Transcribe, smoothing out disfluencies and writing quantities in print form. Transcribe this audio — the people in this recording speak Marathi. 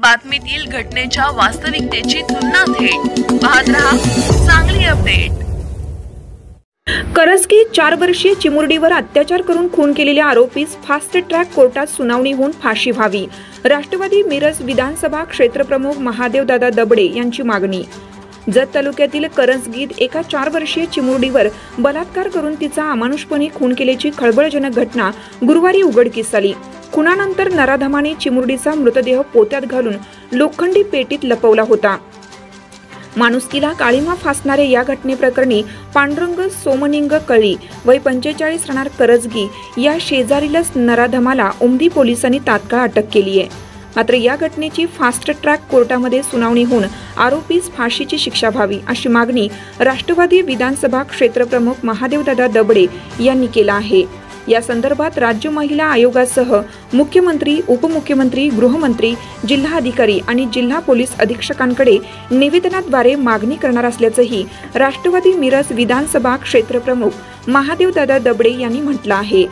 बातमीतील घटनेच्या वास्तविकतेची तुलना थेट पाहत रहा सांगली अपडेट। करजगी 4 वर्षीय चिमुरडीवर अत्याचार करून खून केलेल्या आरोपीस फास्ट ट्रॅक कोर्टात सुनावणी होऊन फाशी व्हावी, राष्ट्रवादी मिरज विधानसभा क्षेत्रप्रमुख महादेवदादा दबडे यांची मागणी। जत तालुक्यातील करजगीत एका 4 वर्षीय चिमुरडीवर बलात्कार करून तिचा अमानुषपणे खून केल्याची खळबळजनक घटना गुरुवारी उघडकीस आली। खुनानंतर नराधमाने चिमुरडीचा मृतदेह पोत्यात घालून लोखंडी पेटीत लपवला होता। माणुसकीला काळीमा फासणाऱ्या या घटनेप्रकरणी पांडुरंग सोमनिंग कळी वय 45 राहणार करजगी या शेजारीलच नराधमाला उमदी पोलिसांनी तात्काळ अटक केली आहे। मात्र या घटनेची फास्ट ट्रॅक कोर्टामध्ये सुनावणी होऊन आरोपीस फाशीची शिक्षा व्हावी अशी मागणी राष्ट्रवादी विधानसभा क्षेत्रप्रमुख महादेवदादा दबडे यांनी केला आहे। या संदर्भात राज्य महिला आयोगासह मुख्यमंत्री, उपमुख्यमंत्री, गृहमंत्री, जिल्हाधिकारी आणि जिल्हा पोलीस अधीक्षकांकडे निवेदनाद्वारे मागणी करणार असल्याचंही राष्ट्रवादी मिरज विधानसभा क्षेत्रप्रमुख महादेवदादा दबडे यांनी म्हटलं आहे।